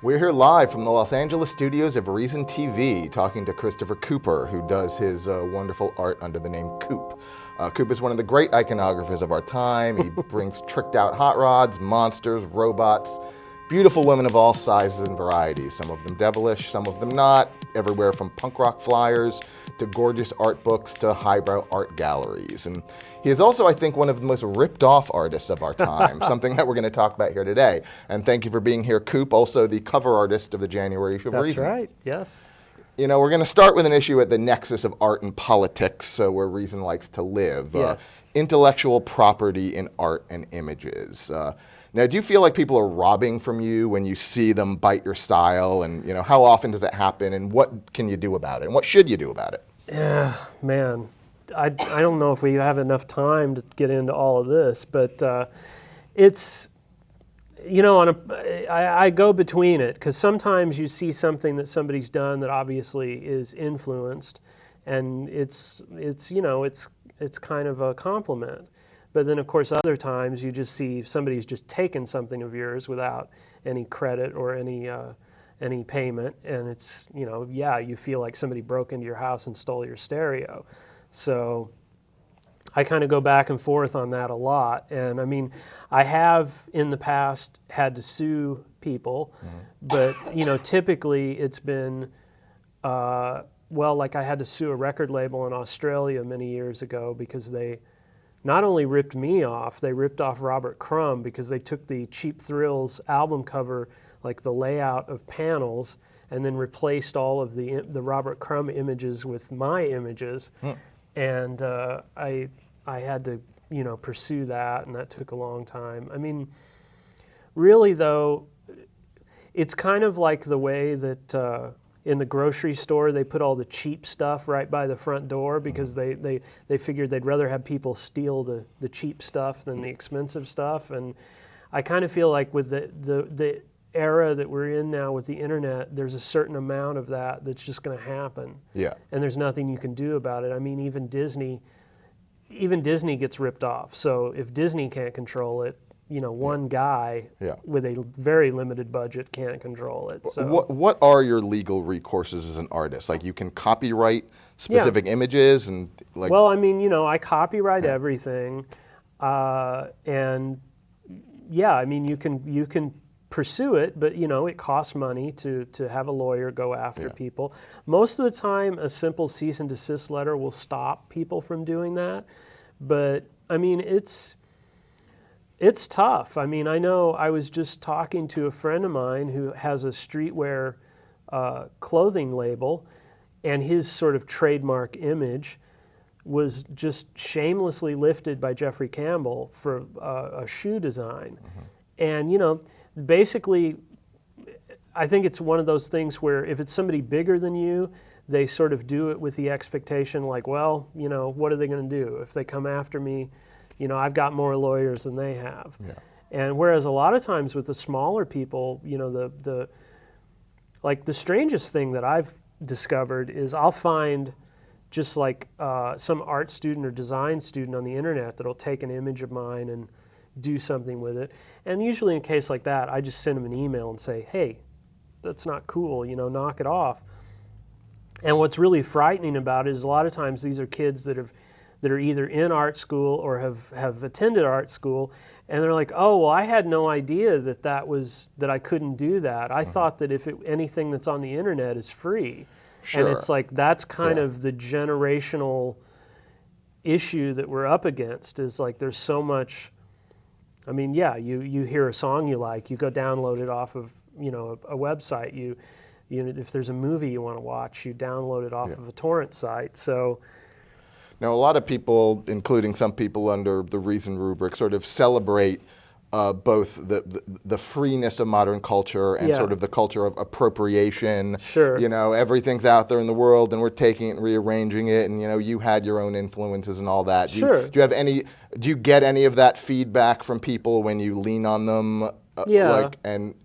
We're here live from the Los Angeles studios of Reason TV, talking to Christopher Cooper, who does his wonderful art under the name Coop. Coop is one of the great iconographers of our time. He brings tricked out hot rods, monsters, robots, beautiful women of all sizes and varieties, some of them devilish, some of them not, everywhere from punk rock flyers to gorgeous art books to highbrow art galleries. And he is also, I think, one of the most ripped off artists of our time, something that we're going to talk about here today. And thank you for being here, Coop, also the cover artist of the January issue of Reason. That's right, yes. You know, we're going to start with an issue at the nexus of art and politics, where Reason likes to live. Yes. Intellectual property in art and images. Now, do you feel like people are robbing from you when you see them bite your style? And, you know, how often does it happen? And what can you do about it? And what should you do about it? Yeah, man. I don't know if we have enough time to get into all of this, but it's, you know, I go between it, because sometimes you see something that somebody's done that obviously is influenced, and it's you know, it's kind of a compliment. But then, of course, other times you just see somebody's just taken something of yours without any credit or any payment, and it's, you know, yeah, you feel like somebody broke into your house and stole your stereo. So I kind of go back and forth on that a lot. And I mean, I have in the past had to sue people, but, you know, typically it's been, well, like I had to sue a record label in Australia many years ago because they not only ripped me off, they ripped off Robert Crumb, because they took the Cheap Thrills album cover, like the layout of panels, and then replaced all of the Robert Crumb images with my images. And I had to, you know, pursue that, and that took a long time. I mean, really though, it's kind of like the way that in the grocery store they put all the cheap stuff right by the front door, because they figured they'd rather have people steal the cheap stuff than the expensive stuff. And I kind of feel like with the era that we're in now with the internet, there's a certain amount of that that's just going to happen. Yeah. And there's nothing you can do about it. I mean, even Disney gets ripped off. So if Disney can't control it, you know, one guy with a very limited budget can't control it. So what are your legal recourses as an artist? Like, you can copyright specific images and like. Well, I mean, you know, I copyright everything, and yeah, I mean, you can pursue it, but, you know, it costs money to have a lawyer go after people. Most of the time, a simple cease and desist letter will stop people from doing that. But I mean, it's tough. I mean, I know I was just talking to a friend of mine who has a streetwear clothing label, and his sort of trademark image was just shamelessly lifted by Jeffrey Campbell for a shoe design. And, you know, basically, I think it's one of those things where if it's somebody bigger than you, they sort of do it with the expectation like, well, you know, what are they going to do? If they come after me, you know, I've got more lawyers than they have. And whereas a lot of times with the smaller people, you know, the strangest thing that I've discovered is I'll find just like some art student or design student on the internet that'll take an image of mine and do something with it. And usually in a case like that, I just send them an email and say, hey, that's not cool, you know, knock it off. And what's really frightening about it is a lot of times these are kids that are either in art school or have attended art school, and they're like, oh, well, I had no idea that I couldn't do that. I thought that if anything that's on the internet is free. And it's like, that's kind of the generational issue that we're up against, is like there's so much. I mean, yeah, you hear a song you like, you go download it off of, you know, a website. You know, if there's a movie you want to watch, you download it off of a torrent site. So now, a lot of people, including some people under the Reason rubric, sort of celebrate both the freeness of modern culture and sort of the culture of appropriation. Sure. You know, everything's out there in the world, and we're taking it and rearranging it, and, you know, you had your own influences and all that. Do you get any of that feedback from people when you lean on them? Like, and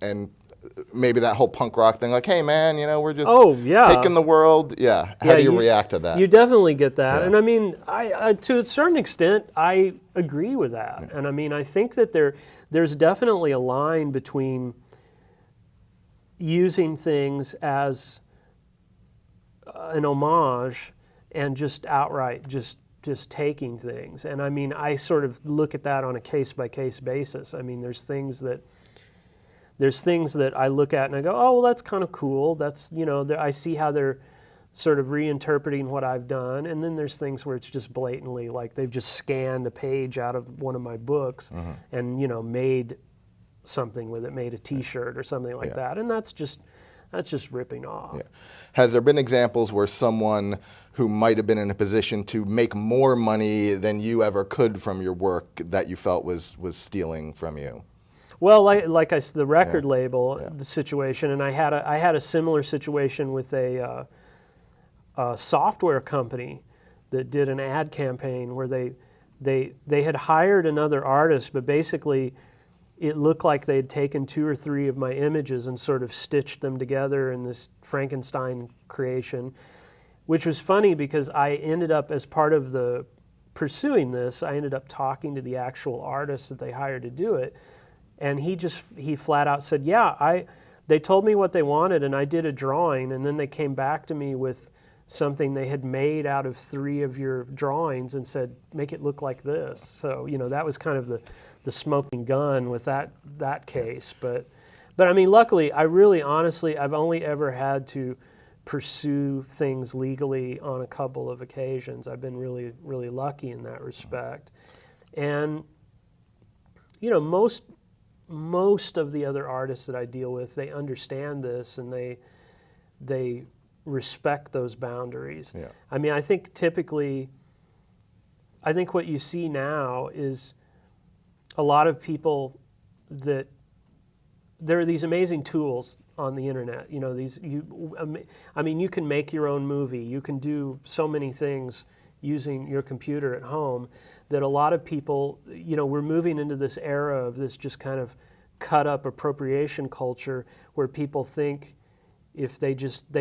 maybe that whole punk rock thing, like, hey man, you know, we're just taking the world. How do you react to that? You definitely get that. And I mean, I to a certain extent, I agree with that. And I mean, I think that there's definitely a line between using things as an homage and just outright just taking things. And I mean, I sort of look at that on a case-by-case basis. I mean, there's things that I look at and I go, oh, well, that's kind of cool. That's, I see how they're sort of reinterpreting what I've done. And then there's things where it's just blatantly like they've just scanned a page out of one of my books and, made something with it, made a T-shirt or something like that. And that's just ripping off. Yeah. Has there been examples where someone who might have been in a position to make more money than you ever could from your work that you felt was stealing from you? Well, like I said, the record label, the situation, and I had a similar situation with a software company that did an ad campaign where they had hired another artist, but basically it looked like they had taken 2 or 3 of my images and sort of stitched them together in this Frankenstein creation, which was funny because I ended up, as part of the pursuing this, I ended up talking to the actual artist that they hired to do it. And he flat out said, yeah, they told me what they wanted and I did a drawing, and then they came back to me with something they had made out of 3 of your drawings and said, make it look like this. So, that was kind of the smoking gun with that case. But I mean, luckily, I've only ever had to pursue things legally on a couple of occasions. I've been really, really lucky in that respect. And, most of the other artists that I deal with, they understand this and they respect those boundaries. Yeah. I mean, I think what you see now is a lot of people that there are these amazing tools on the internet. You can make your own movie. You can do so many things using your computer at home that a lot of people, we're moving into this era of this just kind of cut up appropriation culture where people think if they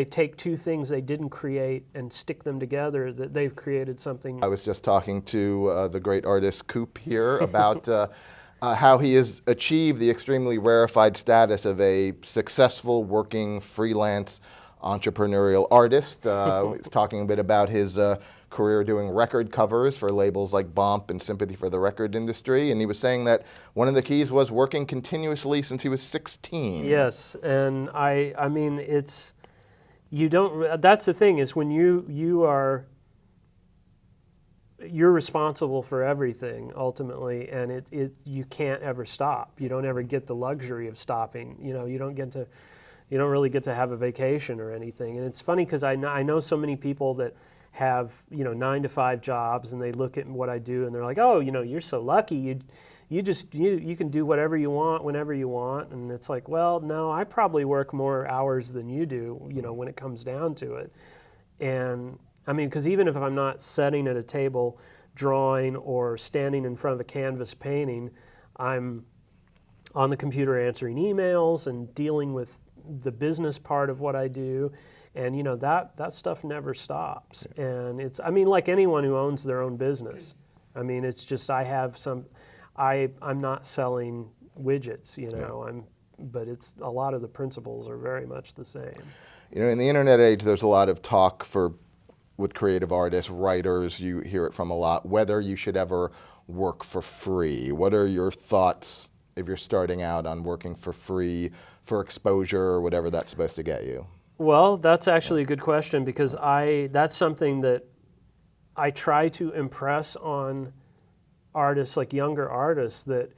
take 2 things they didn't create and stick them together, that they've created something. I was just talking to the great artist Coop here about how he has achieved the extremely rarefied status of a successful working freelance entrepreneurial artist. He's talking a bit about his career doing record covers for labels like Bomp and Sympathy for the Record Industry, and he was saying that one of the keys was working continuously since he was 16. Yes, and I mean, it's, that's the thing, is when you're responsible for everything ultimately, and you can't ever stop. You don't ever get the luxury of stopping. You don't really get to have a vacation or anything. And it's funny because I know so many people that have 9 to 5 jobs, and they look at what I do and they're like, oh, you're so lucky. You can do whatever you want whenever you want. And it's like, well, no, I probably work more hours than you do, when it comes down to it. And I mean, because even if I'm not sitting at a table drawing or standing in front of a canvas painting, I'm on the computer answering emails and dealing with the business part of what I do. And that stuff never stops. Yeah. And it's, I mean, like anyone who owns their own business. I mean, it's just I'm not selling widgets, but it's a lot of the principles are very much the same. In the internet age, there's a lot of talk with creative artists, writers, you hear it from a lot, whether you should ever work for free. What are your thoughts if you're starting out on working for free for exposure or whatever that's supposed to get you? Well, that's actually a good question, because that's something that I try to impress on artists, like younger artists, that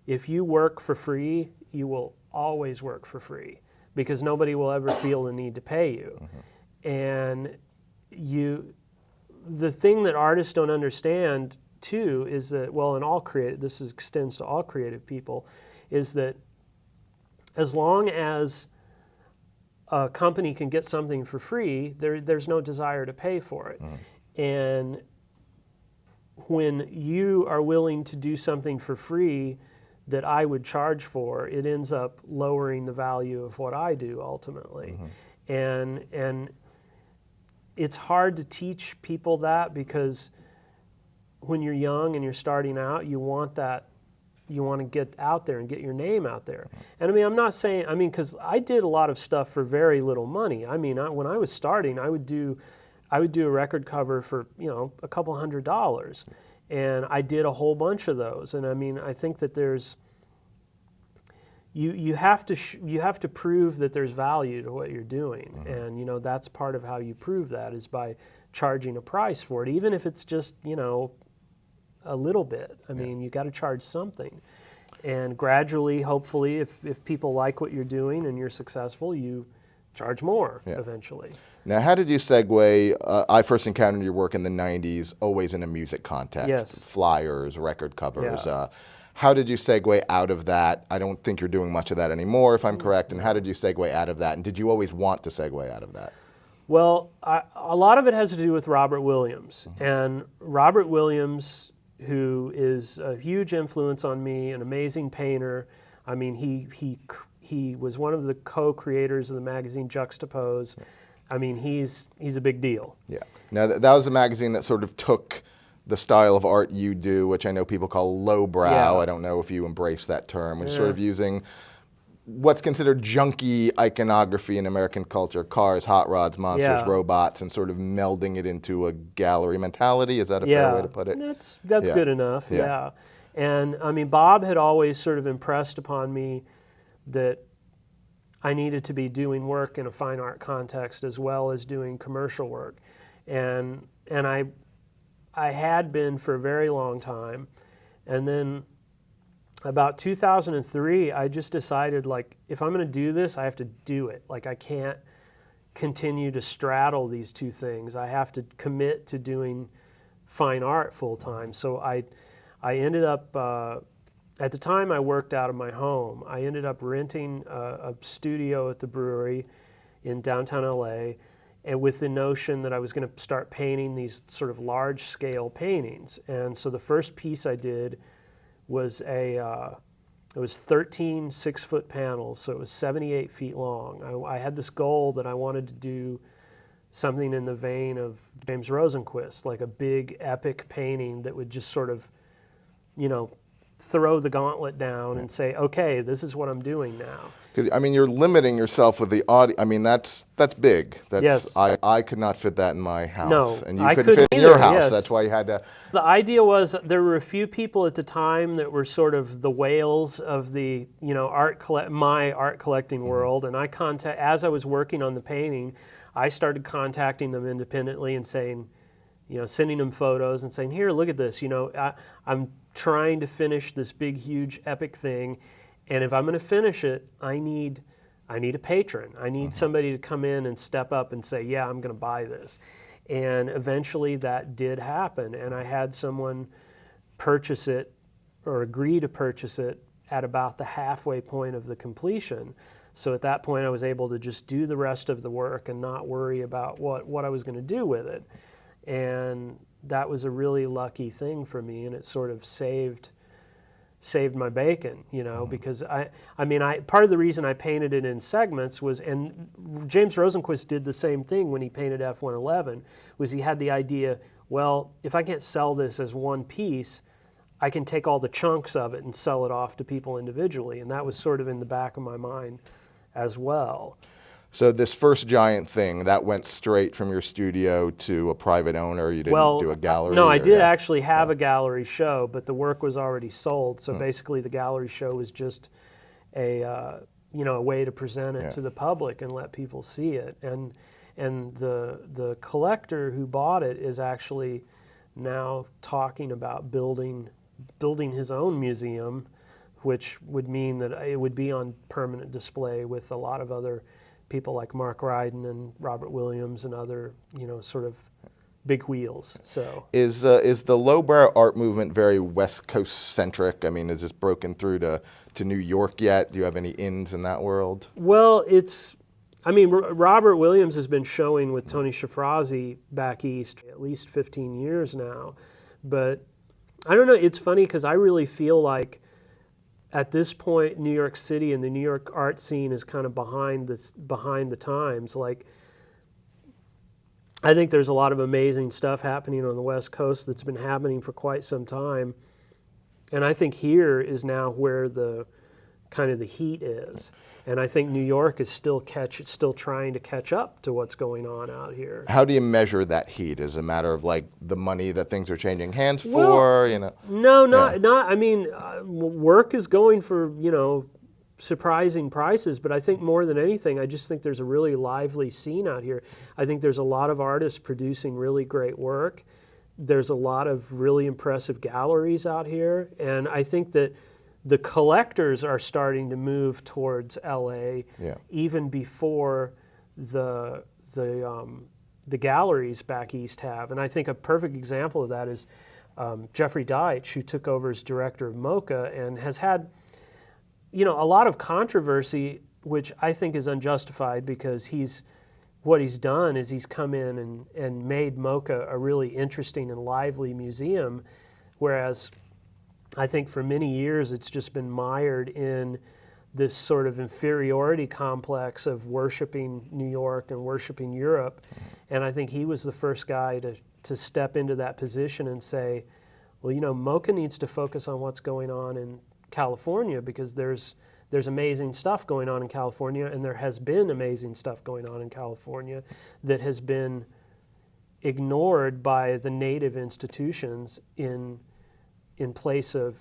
if you work for free, you will always work for free, because nobody will ever feel the need to pay you. And the thing that artists don't understand too is that, well, this extends to all creative people, is that as long as a company can get something for free, there's no desire to pay for it. And when you are willing to do something for free that I would charge for, it ends up lowering the value of what I do ultimately. And it's hard to teach people that, because when you're young and you're starting out, you want that to get out there and get your name out there. And I mean, I'm not saying, I mean, because I did a lot of stuff for very little money. I mean, when I was starting, I would do a record cover for, you know, a couple $100, and I did a whole bunch of those. And I mean, I think that there's you have to prove that there's value to what you're doing, and you know, that's part of how you prove that is by charging a price for it, even if it's just, you know, a little bit. I mean, you got to charge something, and gradually, hopefully, if people like what you're doing and you're successful, you charge more eventually. Now, how did you segue? I first encountered your work in the 90s, always in a music context, Yes. flyers, record covers. Yeah. How did you segue out of that? I don't think you're doing much of that anymore, if I'm correct. And how did you segue out of that? And did you always want to segue out of that? Well, a lot of it has to do with Robert Williams. And Robert Williams, who is a huge influence on me, an amazing painter. I mean, he was one of the co-creators of the magazine Juxtapose. I mean, he's a big deal. Yeah. Now, that was a magazine that sort of took the style of art you do, which I know people call lowbrow. Yeah. I don't know if you embrace that term, which is sort of using what's considered junky iconography in American culture, cars, hot rods, monsters, robots, and sort of melding it into a gallery mentality. Is that a fair way to put it? That's good enough, yeah. And I mean, Bob had always sort of impressed upon me that I needed to be doing work in a fine art context as well as doing commercial work. And I had been for a very long time. And then about 2003, I just decided, like, if I'm going to do this, I have to do it. Like, I can't continue to straddle these two things. I have to commit to doing fine art full time. So I ended up, at the time I worked out of my home. I ended up renting a studio at the brewery in downtown LA, and with the notion that I was going to start painting these sort of large scale paintings. And so the first piece I did was it was 13 6-foot panels, so it was 78 feet long. I had this goal that I wanted to do something in the vein of James Rosenquist, like a big epic painting that would just sort of, you know, throw the gauntlet down and say, okay, this is what I'm doing now. Because, I mean, you're limiting yourself with the audio. I mean, that's big. Yes. I could not fit that in my house. No, and you I couldn't fit in either, your house. yes. That's why you had to. The idea was there were a few people at the time that were sort of the whales of the, you know, my art collecting world. And as I was working on the painting, I started contacting them independently and saying, you know, sending them photos and saying, here, look at this. You know, I'm trying to finish this big, huge, epic thing. And if I'm going to finish it, I need a patron. I need somebody to come in and step up and say, yeah, I'm going to buy this. And eventually that did happen. And I had someone purchase it or agree to purchase it at about the halfway point of the completion. So at that point, I was able to just do the rest of the work and not worry about what I was going to do with it. And that was a really lucky thing for me, and it sort of saved my bacon, you know, because I mean, part of the reason I painted it in segments was, and James Rosenquist did the same thing when he painted F-111, was he had the idea, well, if I can't sell this as one piece, I can take all the chunks of it and sell it off to people individually, and that was sort of in the back of my mind as well. So this first giant thing, that went straight from your studio to a private owner? You didn't do a gallery? No, I did actually have a gallery show, but the work was already sold. So basically the gallery show was just a way to present it to the public and let people see it. And the collector who bought it is actually now talking about building his own museum, which would mean that it would be on permanent display with a lot of other people like Mark Ryden and Robert Williams and other, you know, sort of big wheels. So is the lowbrow art movement very West Coast centric? I mean, is this broken through to New York yet? Do you have any ins in that world? Well, Robert Williams has been showing with Tony Shafrazi back east at least 15 years now. But I don't know, it's funny because I really feel like at this point, New York City and the New York art scene is kind of behind the times. Like, I think there's a lot of amazing stuff happening on the West Coast that's been happening for quite some time. And I think here is now where the kind of the heat is. And I think New York is still trying to catch up to what's going on out here. How do you measure that heat? Is it a matter of like the money that things are changing hands Well, for? You know, No, not. I mean, work is going for surprising prices, but I think more than anything, I just think there's a really lively scene out here. I think there's a lot of artists producing really great work. There's a lot of really impressive galleries out here, and I think that the collectors are starting to move towards LA even before the galleries back east have. And I think a perfect example of that is Jeffrey Deitch, who took over as director of MoCA and has had a lot of controversy, which I think is unjustified, because what he's done is he's come in and made MoCA a really interesting and lively museum, whereas I think for many years it's just been mired in this sort of inferiority complex of worshiping New York and worshiping Europe. And I think he was the first guy to step into that position and say, well, MoCA needs to focus on what's going on in California, because there's amazing stuff going on in California, and there has been amazing stuff going on in California that has been ignored by the native institutions in place of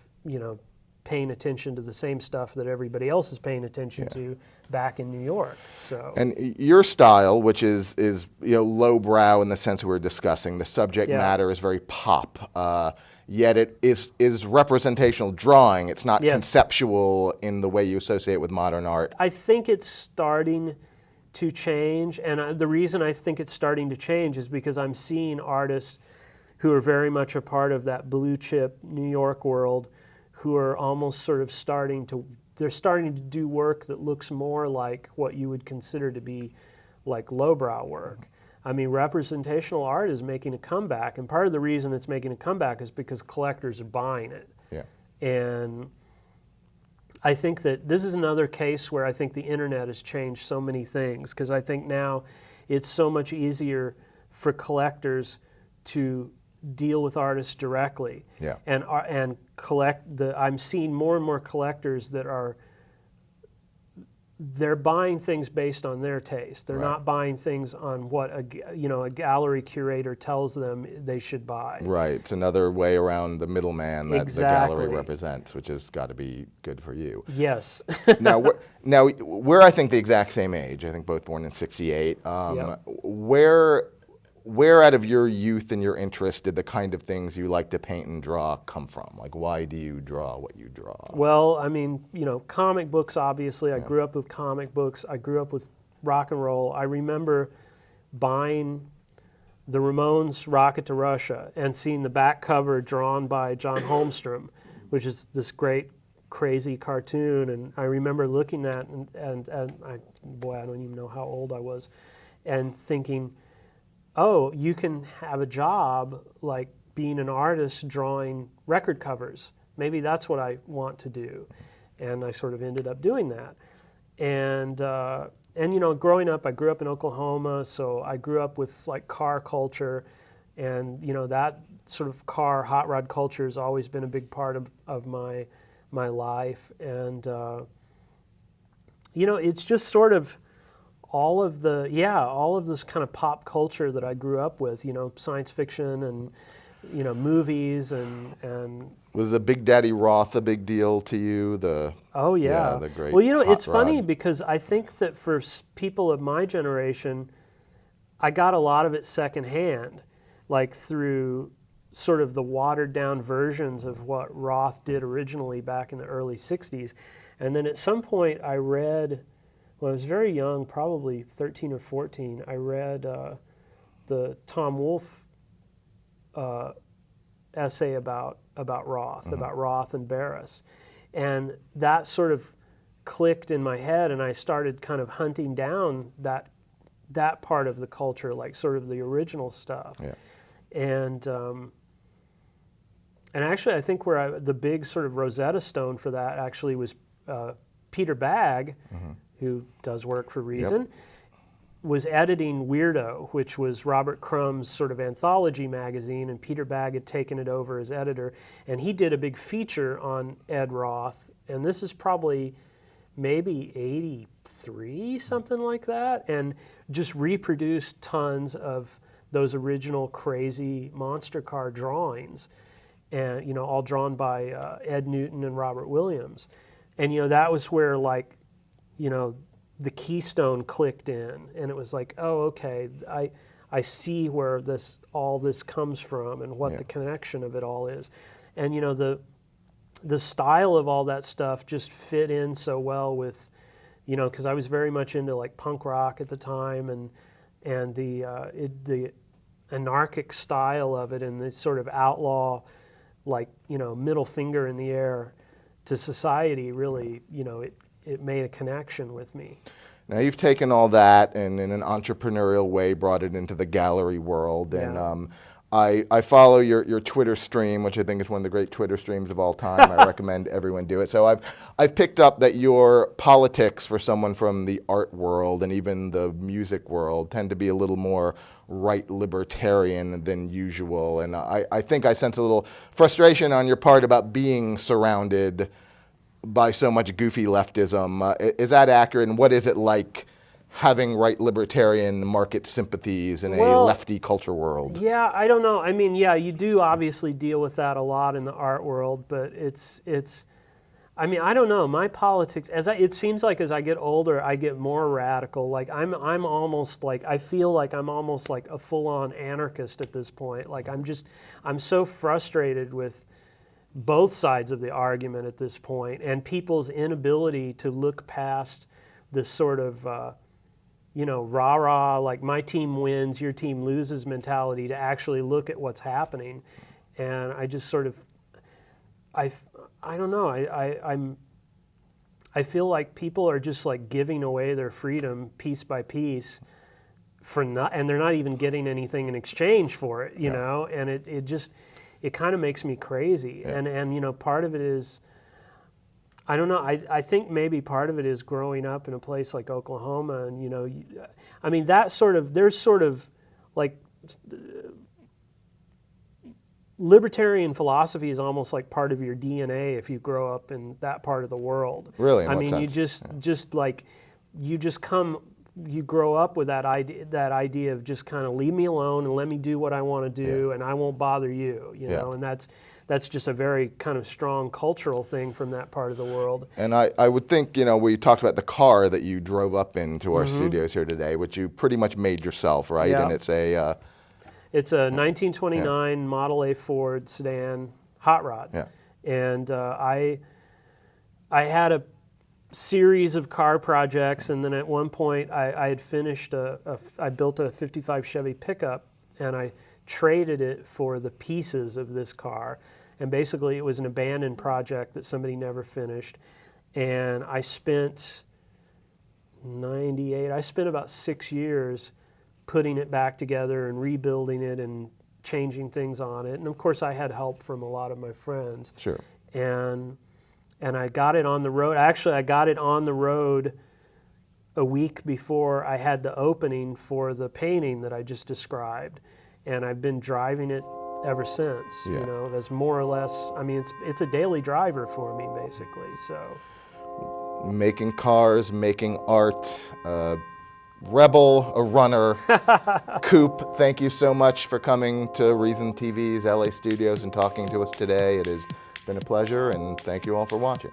paying attention to the same stuff that everybody else is paying attention to back in New York. So, and your style, which is lowbrow in the sense we're discussing, the subject matter is very pop, yet it is representational drawing. It's not conceptual in the way you associate with modern art. I think it's starting to change, and the reason I think it's starting to change is because I'm seeing artists who are very much a part of that blue chip New York world, who are almost sort of starting to do work that looks more like what you would consider to be like lowbrow work. I mean, representational art is making a comeback, and part of the reason it's making a comeback is because collectors are buying it. Yeah. And I think that this is another case where I think the internet has changed so many things, because I think now it's so much easier for collectors to deal with artists directly. Yeah. And collect I'm seeing more and more collectors that they're buying things based on their taste. They're not buying things on what a gallery curator tells them they should buy. Right. It's another way around the middleman that the gallery represents, which has got to be good for you. Yes. Now we're I think the exact same age. I think both born in '68. Where out of your youth and your interest did the kind of things you like to paint and draw come from? Like, why do you draw what you draw? Well, I mean, comic books, obviously. I grew up with comic books. I grew up with rock and roll. I remember buying the Ramones' Rocket to Russia and seeing the back cover drawn by John Holmstrom, which is this great, crazy cartoon. And I remember looking at it and I don't even know how old I was, and thinking, oh, you can have a job like being an artist drawing record covers. Maybe that's what I want to do. And I sort of ended up doing that. And growing up, I grew up in Oklahoma, so I grew up with like car culture, and that sort of hot rod culture has always been a big part of my life. And it's just sort of all of this kind of pop culture that I grew up with, science fiction and, movies and. Was the Big Daddy Roth a big deal to you? The great. Well, it's Hot funny Rod. because I think that for people of my generation, I got a lot of it secondhand, like through sort of the watered down versions of what Roth did originally back in the early '60s, and then at some point I read. When I was very young, probably 13 or 14, I read the Tom Wolfe essay about Roth, about Roth and Barris. And that sort of clicked in my head, and I started kind of hunting down that part of the culture, like sort of the original stuff. Yeah. And actually, I think the big sort of Rosetta Stone for that actually was Peter Bagg, who does work for Reason. was editing Weirdo, which was Robert Crumb's sort of anthology magazine, and Peter Bagg had taken it over as editor, and he did a big feature on Ed Roth, and this is probably maybe 83, something like that, and just reproduced tons of those original crazy monster car drawings, and all drawn by Ed Newton and Robert Williams. And that was where the keystone clicked in, and it was like, oh, okay, I see where all this comes from and what the connection of it all is. And the style of all that stuff just fit in so well with, because I was very much into like punk rock at the time, and the anarchic style of it, and the sort of outlaw, middle finger in the air to society, really, it made a connection with me. Now you've taken all that and in an entrepreneurial way brought it into the gallery world. And I follow your Twitter stream, which I think is one of the great Twitter streams of all time. I recommend everyone do it. So I've picked up that your politics for someone from the art world and even the music world tend to be a little more right libertarian than usual. And I think I sense a little frustration on your part about being surrounded by so much goofy leftism. Is that accurate? And what is it like having right libertarian market sympathies in a lefty culture world? Yeah, I don't know. I mean, yeah, you do obviously deal with that a lot in the art world, but it's I mean, I don't know. My politics, it seems like as I get older, I get more radical. Like I'm almost like, I feel like I'm almost like a full-on anarchist at this point. Like I'm so frustrated with both sides of the argument at this point, and people's inability to look past this sort of, rah-rah, like my team wins, your team loses mentality, to actually look at what's happening. And I just sort of, I don't know, I feel like people are just like giving away their freedom piece by piece and they're not even getting anything in exchange for it, you know, and it kind of makes me crazy. Yeah. And part of it is, I don't know, I think maybe part of it is growing up in a place like Oklahoma, and I mean, there's sort of like, libertarian philosophy is almost like part of your DNA if you grow up in that part of the world. Really? I mean, you grow up with that idea of just kind of leave me alone and let me do what I want to do, and I won't bother you, know, and that's just a very kind of strong cultural thing from that part of the world. And I would think, we talked about the car that you drove up into our studios here today, which you pretty much made yourself, right? Yeah. And it's a... It's a 1929 Model A Ford sedan hot rod. Yeah. And I had a series of car projects, and then at one point I had finished I built a 55 Chevy pickup, and I traded it for the pieces of this car. And basically it was an abandoned project that somebody never finished. And I spent about 6 years putting it back together and rebuilding it and changing things on it. And of course I had help from a lot of my friends. Sure. And I got it on the road. Actually, I got it on the road a week before I had the opening for the painting that I just described. And I've been driving it ever since. Yeah. That's more or less, I mean, it's a daily driver for me, basically. So, making cars, making art, rebel, a runner. Coop, thank you so much for coming to Reason TV's LA studios and talking to us today. It has been a pleasure, and thank you all for watching.